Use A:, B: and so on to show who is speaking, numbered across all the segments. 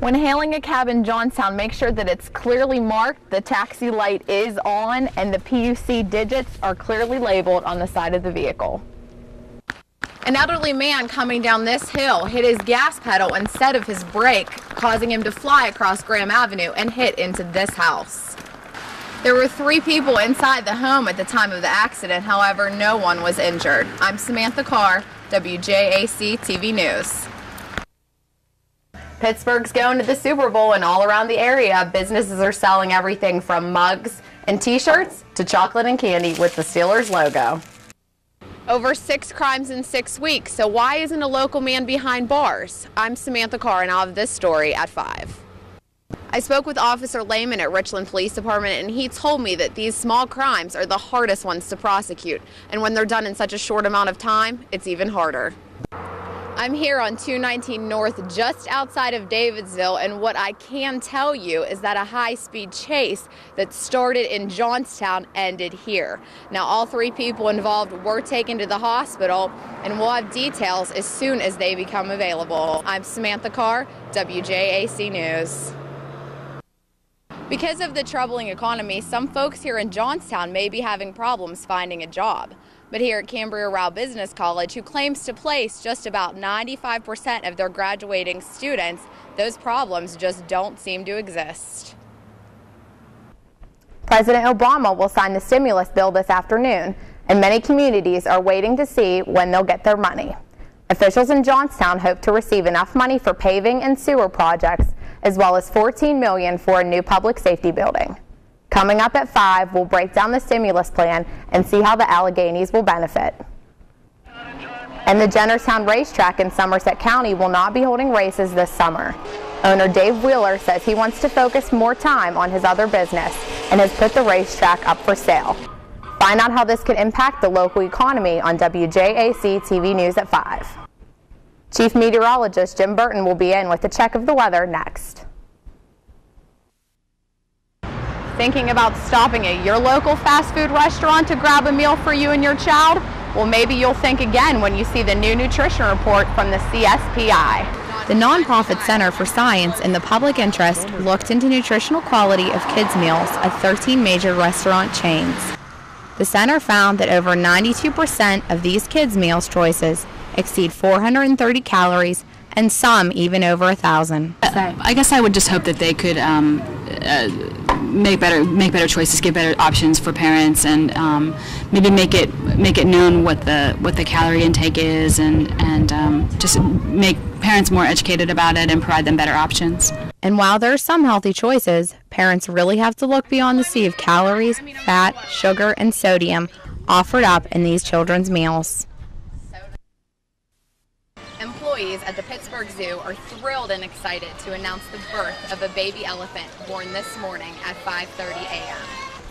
A: When hailing a cab in Johnstown, make sure that it's clearly marked, the taxi light is on, and the PUC digits are clearly labeled on the side of the vehicle. An elderly man coming down this hill hit his gas pedal instead of his brake, causing him to fly across Graham Avenue and hit into this house. There were 3 people inside the home at the time of the accident, however, no one was injured. I'm Samantha Carr, WJAC TV News. Pittsburgh's going to the Super Bowl, and all around the area, businesses are selling everything from mugs and t-shirts to chocolate and candy with the Steelers logo. Over 6 crimes in 6 weeks, so why isn't a local man behind bars? I'm Samantha Carr, and I'll have this story at 5. I spoke with Officer Lehman at Richland Police Department, and he told me that these small crimes are the hardest ones to prosecute, and when they're done in such a short amount of time, it's even harder. I'm here on 219 North, just outside of Davidsville, and what I can tell you is that a high-speed chase that started in Johnstown ended here. Now, all 3 people involved were taken to the hospital, and we'll have details as soon as they become available. I'm Samantha Carr, WJAC News. Because of the troubling economy, some folks here in Johnstown may be having problems finding a job. But here at Cambria-Rao Business College, who claims to place just about 95% of their graduating students, those problems just don't seem to exist. President Obama will sign the stimulus bill this afternoon, and many communities are waiting to see when they'll get their money. Officials in Johnstown hope to receive enough money for paving and sewer projects, as well as $14 million for a new public safety building. Coming up at 5, we'll break down the stimulus plan and see how the Alleghenies will benefit. And the Jennerstown Racetrack in Somerset County will not be holding races this summer. Owner Dave Wheeler says he wants to focus more time on his other business and has put the racetrack up for sale. Find out how this could impact the local economy on WJAC TV News at 5. Chief Meteorologist Jim Burton will be in with a check of the weather next. Thinking about stopping at your local fast food restaurant to grab a meal for you and your child? Well, maybe you'll think again when you see the new nutrition report from the CSPI. The nonprofit Center for Science in the Public Interest looked into nutritional quality of kids' meals at 13 major restaurant chains. The center found that over 92% of these kids' meals choices exceed 430 calories, and some even over 1,000.
B: I guess I would just hope that they could make better choices, give better options for parents, and maybe make it known what the calorie intake is, and just make parents more educated about it and provide them better options.
A: And while there are some healthy choices, parents really have to look beyond the sea of calories, fat, sugar, and sodium offered up in these children's meals. Employees at the Pittsburgh Zoo are thrilled and excited to announce the birth of a baby elephant born this morning at 5:30 a.m.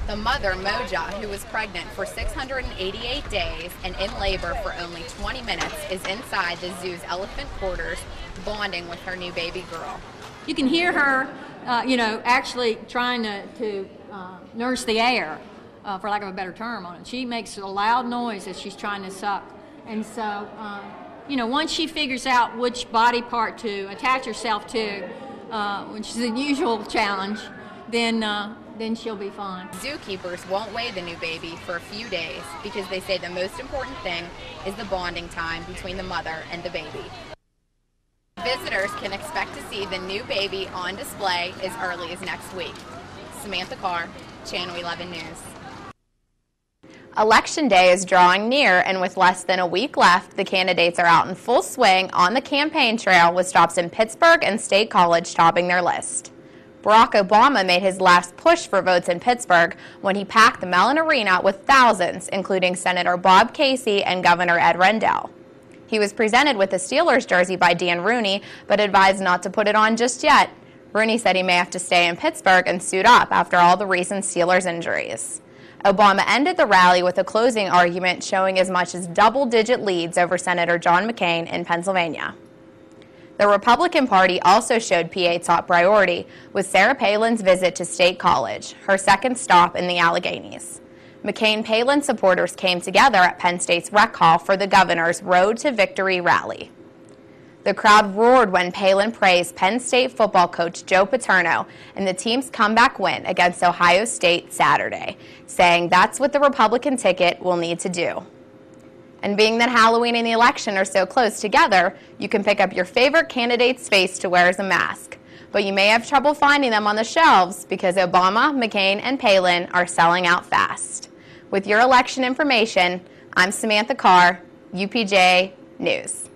A: The mother, Moja, who was pregnant for 688 days and in labor for only 20 minutes, is inside the zoo's elephant quarters bonding with her new baby girl.
C: You can hear her, actually trying to nurse the air, for lack of a better term on it. She makes a loud noise as she's trying to suck. And so, once she figures out which body part to attach herself to, which is the usual challenge, then she'll be fine.
A: Zookeepers won't weigh the new baby for a few days because they say the most important thing is the bonding time between the mother and the baby. Visitors can expect to see the new baby on display as early as next week. Samantha Carr, Channel 11 News. Election Day is drawing near, and with less than a week left, the candidates are out in full swing on the campaign trail with stops in Pittsburgh and State College topping their list. Barack Obama made his last push for votes in Pittsburgh when he packed the Mellon Arena with thousands, including Senator Bob Casey and Governor Ed Rendell. He was presented with a Steelers jersey by Dan Rooney, but advised not to put it on just yet. Rooney said he may have to stay in Pittsburgh and suit up after all the recent Steelers injuries. Obama ended the rally with a closing argument showing as much as double-digit leads over Senator John McCain in Pennsylvania. The Republican Party also showed PA top priority with Sarah Palin's visit to State College, her second stop in the Alleghenies. McCain-Palin supporters came together at Penn State's Rec Hall for the governor's Road to Victory rally. The crowd roared when Palin praised Penn State football coach Joe Paterno and the team's comeback win against Ohio State Saturday, saying that's what the Republican ticket will need to do. And being that Halloween and the election are so close together, you can pick up your favorite candidate's face to wear as a mask. But you may have trouble finding them on the shelves because Obama, McCain, and Palin are selling out fast. With your election information, I'm Samantha Carr, UPJ News.